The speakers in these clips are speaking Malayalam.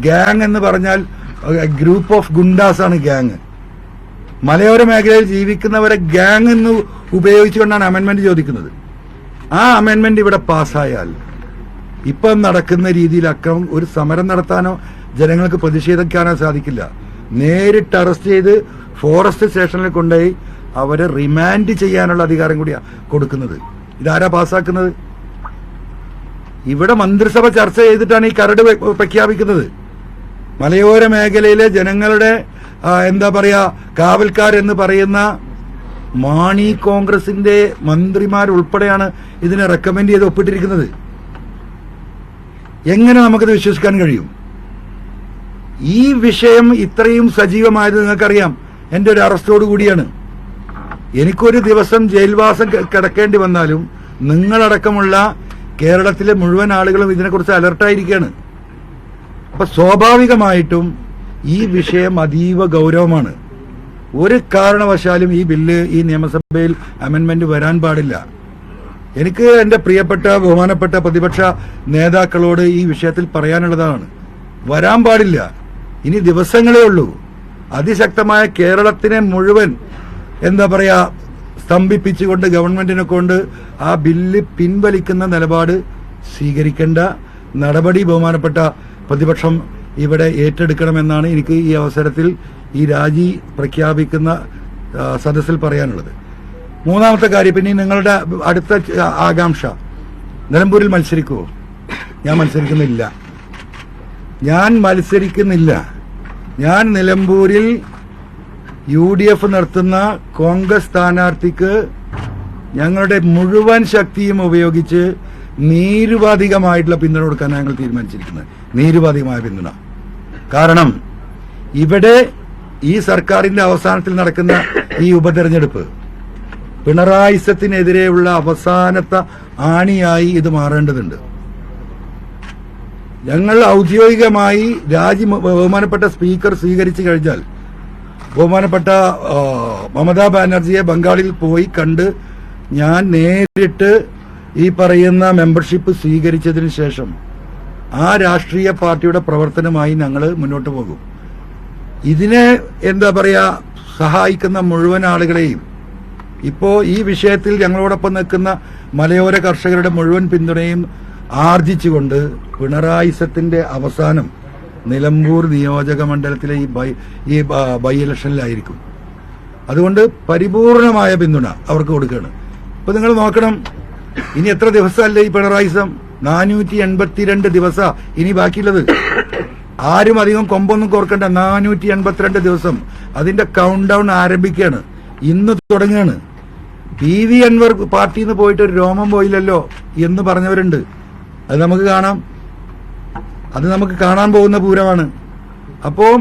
ഗ്യാങ് എന്ന് പറഞ്ഞാൽ ഗ്രൂപ്പ് ഓഫ് ഗുണ്ടാസ് ആണ് ഗ്യാങ്. മലയോര മേഖലയിൽ ജീവിക്കുന്നവരെ ഗ്യാങ് എന്ന് ഉപയോഗിച്ചുകൊണ്ടാണ് അമെന്റ്മെന്റ് ചോദിക്കുന്നത്. ആ അമെന്റ്മെന്റ് ഇവിടെ പാസ്സായാൽ ഇപ്പം നടക്കുന്ന രീതിയിൽ അക്രമം ഒരു സമരം നടത്താനോ ജനങ്ങൾക്ക് പ്രതിഷേധിക്കാനോ സാധിക്കില്ല. നേരിട്ട് അറസ്റ്റ് ചെയ്ത് ഫോറസ്റ്റ് സ്റ്റേഷനിൽ കൊണ്ടുപോയി അവരെ റിമാൻഡ് ചെയ്യാനുള്ള അധികാരം കൂടിയാണ് കൊടുക്കുന്നത്. ഇതാരാ പാസ്സാക്കുന്നത്? ഇവിടെ മന്ത്രിസഭ ചർച്ച ചെയ്തിട്ടാണ് ഈ കരട് പ്രഖ്യാപിക്കുന്നത്. മലയോര മേഖലയിലെ ജനങ്ങളുടെ എന്താ പറയാ കാവൽക്കാരെന്ന് പറയുന്ന മാണി കോൺഗ്രസിന്റെ മന്ത്രിമാരുൾപ്പെടെയാണ് ഇതിനെ റെക്കമെൻഡ് ചെയ്ത് ഒപ്പിട്ടിരിക്കുന്നത്. എങ്ങനെ നമുക്കത് വിശ്വസിക്കാൻ കഴിയും? ഈ വിഷയം ഇത്രയും സജീവമായത് നിങ്ങൾക്കറിയാം എന്റെ ഒരു അറസ്റ്റോട് കൂടിയാണ്. എനിക്കൊരു ദിവസം ജയിൽവാസം കിടക്കേണ്ടി വന്നാലും നിങ്ങളടക്കമുള്ള കേരളത്തിലെ മുഴുവൻ ആളുകളും ഇതിനെക്കുറിച്ച് അലർട്ടായിരിക്കുകയാണ്. അപ്പൊ സ്വാഭാവികമായിട്ടും ഈ വിഷയം അതീവ ഗൗരവമാണ്. ഒരു കാരണവശാലും ഈ ബില്ല് ഈ നിയമസഭയിൽ അമെന്റ്മെന്റ് വരാൻ പാടില്ല. എനിക്ക് എന്റെ പ്രിയപ്പെട്ട ബഹുമാനപ്പെട്ട പ്രതിപക്ഷ നേതാക്കളോട് ഈ വിഷയത്തിൽ പറയാനുള്ളതാണ്, വരാൻ പാടില്ല. ഇനി ദിവസങ്ങളേ ഉള്ളൂ. അതിശക്തമായ കേരളത്തിനെ മുഴുവൻ എന്താ പറയാ സ്തംഭിപ്പിച്ചുകൊണ്ട് ഗവൺമെന്റിനെ കൊണ്ട് ആ ബില്ല് പിൻവലിക്കുന്ന നിലപാട് സ്വീകരിക്കേണ്ട നടപടി ബഹുമാനപ്പെട്ട പ്രതിപക്ഷം ഇവിടെ ഏറ്റെടുക്കണമെന്നാണ് എനിക്ക് ഈ അവസരത്തിൽ ഈ രാജി പ്രഖ്യാപിക്കുന്ന സദസ്സിൽ പറയാനുള്ളത്. മൂന്നാമത്തെ കാര്യം, പിന്നെ നിങ്ങളുടെ അടുത്ത ആകാംക്ഷ, നിലമ്പൂരിൽ മത്സരിക്കുമോ? ഞാൻ മത്സരിക്കുന്നില്ല. ഞാൻ നിലമ്പൂരിൽ UDF നടത്തുന്ന കോൺഗ്രസ് സ്ഥാനാർത്ഥിക്ക് ഞങ്ങളുടെ മുഴുവൻ ശക്തിയും ഉപയോഗിച്ച് നിരുപാധികമായിട്ടുള്ള പിന്തുണ കൊടുക്കാൻ ഞങ്ങൾ തീരുമാനിച്ചിരിക്കുന്നത്. നിരുപാധികമായ പിന്തുണ. കാരണം ഇവിടെ ഈ സർക്കാരിന്റെ അവസാനത്തിൽ നടക്കുന്ന ഈ ഉപതെരഞ്ഞെടുപ്പ് പിണറായിസത്തിനെതിരെയുള്ള അവസാനത്തെ ആണിയായി ഇത് മാറേണ്ടതുണ്ട്. ഞങ്ങൾ ഔദ്യോഗികമായി ബഹുമാനപ്പെട്ട സ്പീക്കർ സ്വീകരിച്ചു കഴിഞ്ഞാൽ ബഹുമാനപ്പെട്ട മമതാ ബാനർജിയെ ബംഗാളിൽ പോയി കണ്ട് ഞാൻ നേരിട്ട് ഈ പറയുന്ന മെമ്പർഷിപ്പ് സ്വീകരിച്ചതിന് ശേഷം ആ രാഷ്ട്രീയ പാർട്ടിയുടെ പ്രവർത്തനമായി ഞങ്ങൾ മുന്നോട്ട് പോകും. ഇതിനെ എന്താ പറയാ സഹായിക്കുന്ന മുഴുവൻ ആളുകളെയും ഇപ്പോ ഈ വിഷയത്തിൽ ഞങ്ങളോടൊപ്പം നിൽക്കുന്ന മലയോര കർഷകരുടെ മുഴുവൻ പിന്തുണയും ആർജിച്ചുകൊണ്ട് പിണറായിസത്തിന്റെ അവസാനം നിലമ്പൂർ നിയോജക മണ്ഡലത്തിലെ ഈ ബൈ ഇലക്ഷനിലായിരിക്കും. അതുകൊണ്ട് പരിപൂർണമായ പിന്തുണ അവർക്ക് കൊടുക്കുകയാണ്. ഇപ്പൊ നിങ്ങൾ നോക്കണം, ഇനി എത്ര ദിവസമല്ലേ ഈ പിണറായിസം? 482 ദിവസം ഇനി ബാക്കിയുള്ളത്. ആരും അധികം കൊമ്പൊന്നും കോർക്കണ്ട. 482 ദിവസം അതിന്റെ കൗണ്ട് ഡൗൺ ആരംഭിക്കുകയാണ്. ഇന്ന് തുടങ്ങുകയാണ്. PV അൻവർ പാർട്ടിയിൽ നിന്ന് പോയിട്ട് ഒരു രോമം പോയില്ലല്ലോ എന്ന് പറഞ്ഞവരുണ്ട്. അത് നമുക്ക് കാണാം. അത് നമുക്ക് കാണാൻ പോകുന്ന പൂരമാണ്. അപ്പോൾ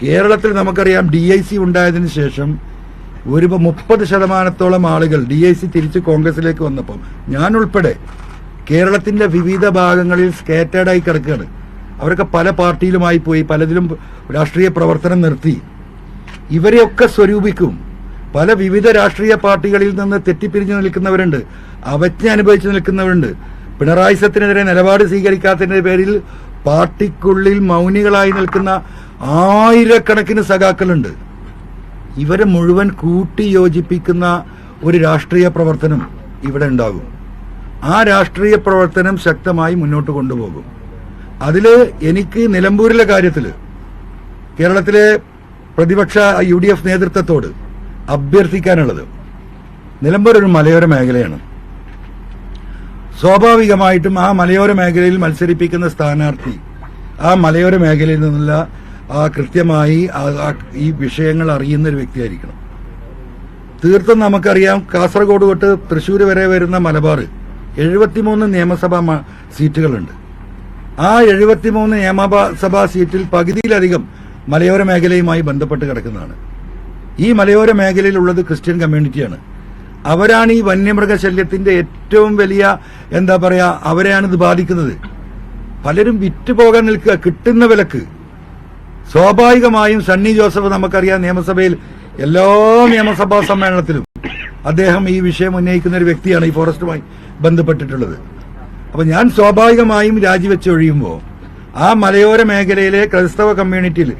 കേരളത്തിൽ നമുക്കറിയാം DIC ഉണ്ടായതിനു ശേഷം ഒരു 30% ആളുകൾ DIC തിരിച്ച് കോൺഗ്രസിലേക്ക് വന്നപ്പോൾ ഞാൻ ഉൾപ്പെടെ കേരളത്തിന്റെ വിവിധ ഭാഗങ്ങളിൽ സ്കാറ്റേഡായി കിടക്കുകയാണ്. അവരൊക്കെ പല പാർട്ടിയിലുമായി പോയി, പലതിലും രാഷ്ട്രീയ പ്രവർത്തനം നിർത്തി. ഇവരെയൊക്കെ സ്വരൂപിക്കും. പല വിവിധ രാഷ്ട്രീയ പാർട്ടികളിൽ നിന്ന് തെറ്റിപ്പിരിഞ്ഞു നിൽക്കുന്നവരുണ്ട്, അവജ്ഞ അനുഭവിച്ചു നിൽക്കുന്നവരുണ്ട്. പിണറായിസത്തിനെതിരെ നിലപാട് സ്വീകരിക്കാത്തതിന്റെ പേരിൽ പാർട്ടിക്കുള്ളിൽ മൗനികളായി നിൽക്കുന്ന ആയിരക്കണക്കിന് സഖാക്കളുണ്ട്. ഇവരെ മുഴുവൻ കൂട്ടിയോജിപ്പിക്കുന്ന ഒരു രാഷ്ട്രീയ പ്രവർത്തനം ഇവിടെ ഉണ്ടാകും. ആ രാഷ്ട്രീയ പ്രവർത്തനം ശക്തമായി മുന്നോട്ട് കൊണ്ടുപോകും. അതില് എനിക്ക് നിലമ്പൂരിലെ കാര്യത്തില് കേരളത്തിലെ പ്രതിപക്ഷ UDF നേതൃത്വത്തോട് അഭ്യർത്ഥിക്കാനുള്ളത്, നിലമ്പൂർ ഒരു മലയോര മേഖലയാണ്. സ്വാഭാവികമായിട്ടും ആ മലയോര മേഖലയിൽ മത്സരിപ്പിക്കുന്ന സ്ഥാനാർത്ഥി ആ മലയോര മേഖലയിൽ നിന്നുള്ള കൃത്യമായി ഈ വിഷയങ്ങൾ അറിയുന്ന ഒരു വ്യക്തിയായിരിക്കണം. തീർത്തും നമുക്കറിയാം, കാസർഗോഡ് തൊട്ട് തൃശ്ശൂർ വരെ വരുന്ന മലബാർ 73 നിയമസഭാ സീറ്റുകളുണ്ട്. ആ 73 നിയമസഭാ സീറ്റിൽ പകുതിയിലധികം മലയോര മേഖലയുമായി ബന്ധപ്പെട്ട് കിടക്കുന്നതാണ്. ഈ മലയോര മേഖലയിലുള്ളത് ക്രിസ്ത്യൻ കമ്മ്യൂണിറ്റിയാണ്. അവരാണ് ഈ വന്യമൃഗശല്യത്തിന്റെ ഏറ്റവും വലിയ എന്താ പറയാ അവരെയാണ് ഇത് ബാധിക്കുന്നത്. പലരും വിറ്റുപോകാൻ നിൽക്കുക കിട്ടുന്ന വിലക്ക്. സ്വാഭാവികമായും സണ്ണി ജോസഫ് നമുക്കറിയാം, നിയമസഭയിൽ എല്ലാ നിയമസഭാ സമ്മേളനത്തിലും അദ്ദേഹം ഈ വിഷയം ഉന്നയിക്കുന്ന ഒരു വ്യക്തിയാണ് ഈ ഫോറസ്റ്റുമായി ബന്ധപ്പെട്ടിട്ടുള്ളത്. അപ്പൊ ഞാൻ സ്വാഭാവികമായും രാജിവെച്ച് ഒഴിയുമ്പോൾ ആ മലയോര മേഖലയിലെ ക്രൈസ്തവ കമ്മ്യൂണിറ്റിയിൽ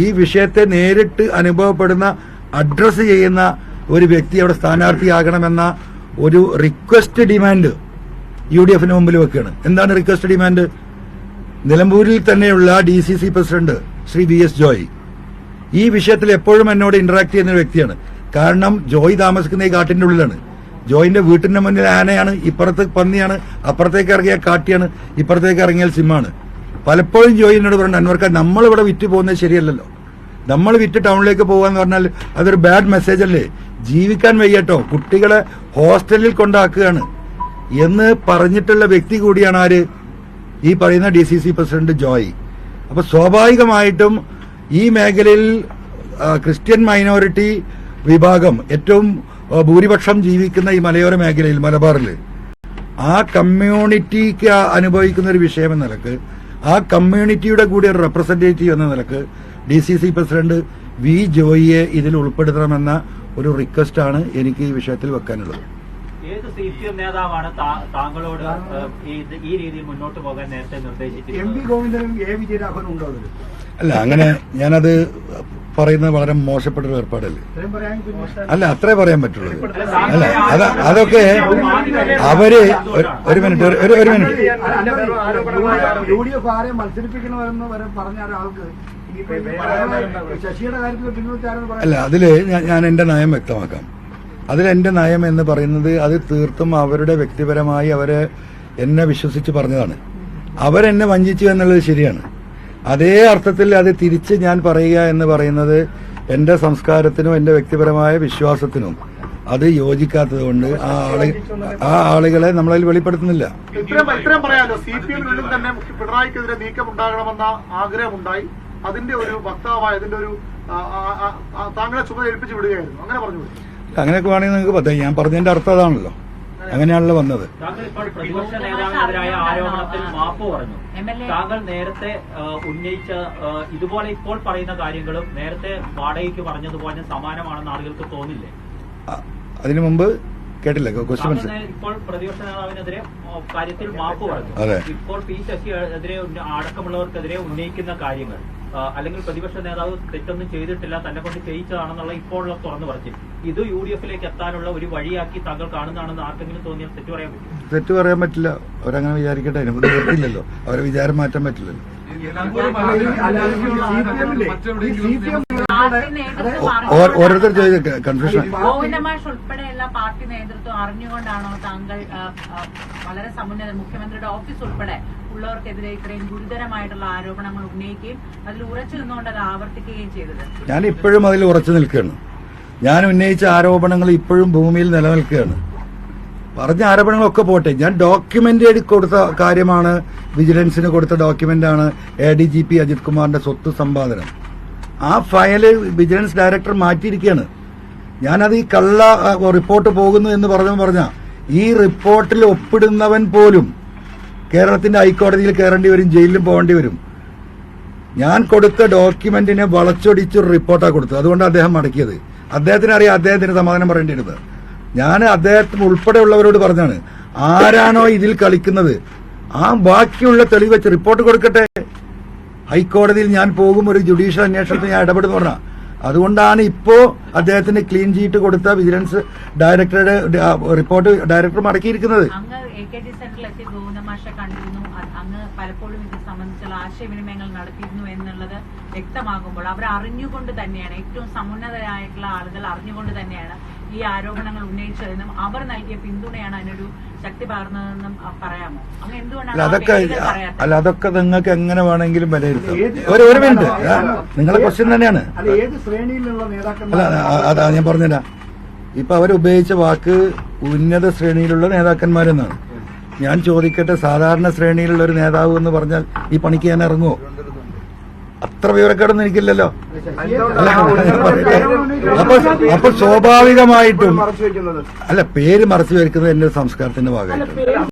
ഈ വിഷയത്തെ നേരിട്ട് അനുഭവപ്പെടുന്ന അഡ്രസ് ചെയ്യുന്ന ഒരു വ്യക്തി അവിടെ സ്ഥാനാർത്ഥിയാകണമെന്ന ഒരു റിക്വസ്റ്റ് ഡിമാൻഡ് UDF മുമ്പിൽ വെക്കുകയാണ്. എന്താണ് റിക്വസ്റ്റ് ഡിമാൻഡ്? നിലമ്പൂരിൽ തന്നെയുള്ള DCC president Shri VS Joy ഈ വിഷയത്തിൽ എപ്പോഴും എന്നോട് ഇന്ററാക്ട് ചെയ്യുന്ന ഒരു വ്യക്തിയാണ്. കാരണം ജോയ് താമസിക്കുന്ന ഈ കാട്ടിന്റെ ഉള്ളിലാണ്. ജോയിന്റെ വീട്ടിന്റെ മുന്നിൽ ആനയാണ്, ഇപ്പുറത്ത് പന്നിയാണ്, അപ്പുറത്തേക്ക് ഇറങ്ങിയാൽ കാട്ടിയാണ്, ഇപ്പുറത്തേക്ക് ഇറങ്ങിയാൽ സിംഹമാണ്. പലപ്പോഴും ജോയ് എന്നോട് പറഞ്ഞു, അൻവർക്ക നമ്മളിവിടെ വിറ്റ് പോകുന്നത് ശരിയല്ലല്ലോ, നമ്മൾ വിറ്റ് ടൗണിലേക്ക് പോകാന്ന് പറഞ്ഞാൽ അതൊരു ബാഡ് മെസ്സേജ് അല്ലേ, ജീവിക്കാൻ വയ്യട്ടോ, കുട്ടികളെ ഹോസ്റ്റലിൽ കൊണ്ടാക്കുകയാണ് എന്ന് പറഞ്ഞിട്ടുള്ള വ്യക്തി കൂടിയാണ് ആര്? ഈ പറയുന്ന DCC പ്രസിഡന്റ് ജോയ്. അപ്പൊ സ്വാഭാവികമായിട്ടും ഈ മേഖലയിൽ ക്രിസ്ത്യൻ മൈനോറിറ്റി വിഭാഗം ഏറ്റവും ഭൂരിപക്ഷം ജീവിക്കുന്ന ഈ മലയോര മേഖലയിൽ മലബാറിൽ ആ കമ്മ്യൂണിറ്റിക്ക് അനുഭവിക്കുന്ന ഒരു വിഷയം എന്ന നിലക്ക്, ആ കമ്മ്യൂണിറ്റിയുടെ കൂടി ഒരു റെപ്രസെന്റേറ്റീവ് എന്ന നിലക്ക് DCC പ്രസിഡന്റ് V ജോയിയെ ഇതിൽ ഉൾപ്പെടുത്തണമെന്ന ഒരു റിക്വസ്റ്റാണ് എനിക്ക് ഈ വിഷയത്തിൽ വെക്കാനുള്ളത്. ഏത് CPM നേതാവാണ് താങ്കളോട് ഈ രീതിയിൽ മുന്നോട്ട് പോകാൻ നേരത്തെ നിർദ്ദേശിച്ചത്? MP ഗോവിന്ദനും A വിജയരാഘവനും ഉണ്ടോ? അല്ല, അങ്ങനെ ഞാനത് പറയുന്നത് വളരെ മോശപ്പെട്ട ഒരു ഏർപ്പാടല്ലേ. അല്ല, അത്രേ പറയാൻ പറ്റുള്ളൂ. അല്ല, അതൊക്കെ അവര് ഒരു മിനിറ്റ് UDF ആരെ മത്സരിപ്പിക്കണമെന്ന് വരെ പറഞ്ഞ ഒരാൾക്ക് ശശിയുടെ കാര്യത്തിൽ പിന്നോട്ടാരെന്ന് അല്ല, അതില് ഞാൻ എന്റെ നയം വ്യക്തമാക്കാം. അതിലെന്റെ നയം എന്ന് പറയുന്നത് അത് തീർത്തും അവരുടെ വ്യക്തിപരമായി അവരെ എന്നെ വിശ്വസിച്ച് പറഞ്ഞതാണ്. അവരെന്നെ വഞ്ചിച്ചു എന്നുള്ളത് ശരിയാണ്. അതേ അർത്ഥത്തിൽ അത് തിരിച്ച് ഞാൻ പറയുക എന്ന് പറയുന്നത് എന്റെ സംസ്കാരത്തിനും എന്റെ വ്യക്തിപരമായ വിശ്വാസത്തിനും അത് യോജിക്കാത്തത് കൊണ്ട് ആ ആളുകളെ നമ്മളതിൽ വെളിപ്പെടുത്തുന്നില്ല. ഇത്രയും പറയാലോ, CPM-നുള്ളിൽ തന്നെ പിണറായിക്കെതിരെ നീക്കം ഉണ്ടാകണമെന്ന ആഗ്രഹമുണ്ടായി. അതിന്റെ ഒരു വക്താവായ അതിന്റെ ഒരു താങ്കളെ ചുമതല ഏൽപ്പിച്ചു വിടുകയായിരുന്നു, അങ്ങനെ പറഞ്ഞു. അങ്ങനെയൊക്കെ വേണമെങ്കിൽ നിങ്ങൾക്ക് പറ്റാം. ഞാൻ പറഞ്ഞതിന്റെ അർത്ഥം അതാണല്ലോ, അങ്ങനെയാണല്ലോ വന്നത്. താങ്കൾ ഇപ്പോൾ പ്രതിപക്ഷ നേതാവിനെതിരായ ആരോപണത്തിൽ മാപ്പ് പറഞ്ഞു. താങ്കൾ നേരത്തെ ഉന്നയിച്ച ഇതുപോലെ ഇപ്പോൾ പറയുന്ന കാര്യങ്ങളും നേരത്തെ വാടകയ്ക്ക് പറഞ്ഞതുപോലെ സമാനമാണെന്ന് ആളുകൾക്ക് തോന്നില്ലേ? അതിനു മുമ്പ് കേട്ടില്ല ക്വസ്റ്റ്യൻ. ഇപ്പോൾ പ്രതിപക്ഷ നേതാവിനെതിരെ കാര്യത്തിൽ മാപ്പ് പറഞ്ഞു. ഇപ്പോൾ P ശശിയെതിരെ അടക്കമുള്ളവർക്കെതിരെ ഉന്നയിക്കുന്ന കാര്യങ്ങൾ അല്ലെങ്കിൽ പ്രതിപക്ഷ നേതാവ് തെറ്റൊന്നും ചെയ്തിട്ടില്ല, തന്നെ കൊണ്ട് ചെയ്യിച്ചതാണെന്നുള്ള ഇപ്പോഴുള്ള തുറന്നു പറച്ചിൽ ഇത് UDF-ലേക്ക് എത്താനുള്ള ഒരു വഴിയാക്കി താങ്കൾ കാണുന്നതാണെന്ന് ആർക്കെങ്കിലും തോന്നിയാൽ തെറ്റു പറയാൻ പറ്റും? തെറ്റു പറയാൻ പറ്റില്ല. അവരങ്ങനെ വിചാരിക്കട്ടെ, അതിനെ പറ്റില്ലല്ലോ, അവരെ വിചാരം മാറ്റാൻ പറ്റില്ലല്ലോ. ഓരോരുത്തർ ചോദിച്ച കൺഫ്യൂഷൻ. ഗോവിന്ദമാഷ് ഉൾപ്പെടെയുള്ള പാർട്ടി നേതൃത്വം അറിഞ്ഞുകൊണ്ടാണോ താങ്കൾ വളരെ സമുന്നത മുഖ്യമന്ത്രിയുടെ ഓഫീസ് ഉൾപ്പെടെ ഉള്ളവർക്കെതിരെ ഇത്രയും ഗുരുതരമായിട്ടുള്ള ആരോപണങ്ങൾ ഉന്നയിക്കുകയും അതിൽ ഉറച്ചു നിന്നുകൊണ്ട് അത് ആവർത്തിക്കുകയും ചെയ്തത്? ഞാൻ ഇപ്പോഴും അതിൽ ഉറച്ചു നിൽക്കുകയാണ്. ഞാൻ ഉന്നയിച്ച ആരോപണങ്ങൾ ഇപ്പോഴും ഭൂമിയിൽ നിലനിൽക്കുകയാണ്. പറഞ്ഞ ആരോപണങ്ങളൊക്കെ പോട്ടെ, ഞാൻ ഡോക്യുമെന്റ് എഴുതി കൊടുത്ത കാര്യമാണ്, വിജിലൻസിന് കൊടുത്ത ഡോക്യുമെന്റാണ് ADGP അജിത് കുമാറിന്റെ സ്വത്ത് സമ്പാദനം. ആ ഫയല് വിജിലൻസ് ഡയറക്ടർ മാറ്റിയിരിക്കുകയാണ്. ഞാനത് ഈ കള്ള റിപ്പോർട്ട് പോകുന്നു എന്ന് പറഞ്ഞ ഈ റിപ്പോർട്ടിൽ ഒപ്പിടുന്നവൻ പോലും കേരളത്തിന്റെ ഹൈക്കോടതിയിൽ കയറേണ്ടി വരും, ജയിലിലും പോകേണ്ടി വരും. ഞാൻ കൊടുത്ത ഡോക്യുമെന്റിനെ വളച്ചൊടിച്ചൊരു റിപ്പോർട്ടാണ് കൊടുത്തത്. അതുകൊണ്ട് അദ്ദേഹം മടക്കിയത്. അദ്ദേഹത്തിന് അറിയാം അദ്ദേഹത്തിന് സമാധാനം പറയേണ്ടിയിരുന്നത്. ഞാൻ അദ്ദേഹത്തിന് ഉൾപ്പെടെയുള്ളവരോട് പറഞ്ഞാണ്, ആരാണോ ഇതിൽ കളിക്കുന്നത് ആ ബാക്കിയുള്ള തെളിവ് വെച്ച് റിപ്പോർട്ട് കൊടുക്കട്ടെ. ഹൈക്കോടതിയിൽ ഞാൻ പോകും, ഒരു ജുഡീഷ്യൽ അന്വേഷണത്തിൽ ഞാൻ ഇടപെടുന്നു പറഞ്ഞാൽ. അതുകൊണ്ടാണ് ഇപ്പോ അദ്ദേഹത്തിന് ക്ലീൻ ചീറ്റ് കൊടുത്ത വിജിലൻസ് ഡയറക്ടറുടെ റിപ്പോർട്ട് ഡയറക്ടർ മടക്കിയിരിക്കുന്നത്. അങ്ങ് AKG സെന്ററിലെത്തി ഗോവിന്ദമാഷെ കണ്ടിരുന്നു, അങ്ങ് പലപ്പോഴും ഇത് സംബന്ധിച്ചുള്ള ആശയവിനിമയങ്ങൾ നടത്തിയിരുന്നു എന്നുള്ളത് വ്യക്തമാകുമ്പോൾ അവർ അറിഞ്ഞുകൊണ്ട് തന്നെയാണ്, ഏറ്റവും സമുന്നതരായിട്ടുള്ള ആളുകൾ അറിഞ്ഞുകൊണ്ട് തന്നെയാണ് ഈ ആരോപണങ്ങൾ ഉന്നയിച്ചതെന്നും അവർ നൽകിയ പിന്തുണയാണ് അതിനൊരു ശക്തി പകർന്നതെന്നും പറയാമോ? അങ്ങ് എന്തുകൊണ്ടാണ് അതൊക്കെ നിങ്ങൾക്ക് എങ്ങനെ വേണമെങ്കിലും വിലയിരുത്താം. ഒരു മിനിറ്റ്, നിങ്ങളെ ക്വസ്റ്റ്യൻ തന്നെയാണ്. അല്ല, അതാ ഞാൻ പറഞ്ഞുതരാം. ഇപ്പൊ അവരുപയോഗിച്ച വാക്ക് ഉന്നത ശ്രേണിയിലുള്ള നേതാക്കന്മാരെന്നാണ്. ഞാൻ ചോദിക്കട്ടെ, സാധാരണ ശ്രേണിയിലുള്ള ഒരു നേതാവ് എന്ന് പറഞ്ഞാൽ ഈ പണിക്ക് ഞാൻ ഇറങ്ങുമോ? അത്ര വിവരക്കേടൊന്നും എനിക്കില്ലല്ലോ. അപ്പൊ സ്വാഭാവികമായിട്ടും അല്ല, പേര് മറച്ചു വയ്ക്കുന്നത് എന്റെ സംസ്കാരത്തിന്റെ ഭാഗമായിട്ടാണ്.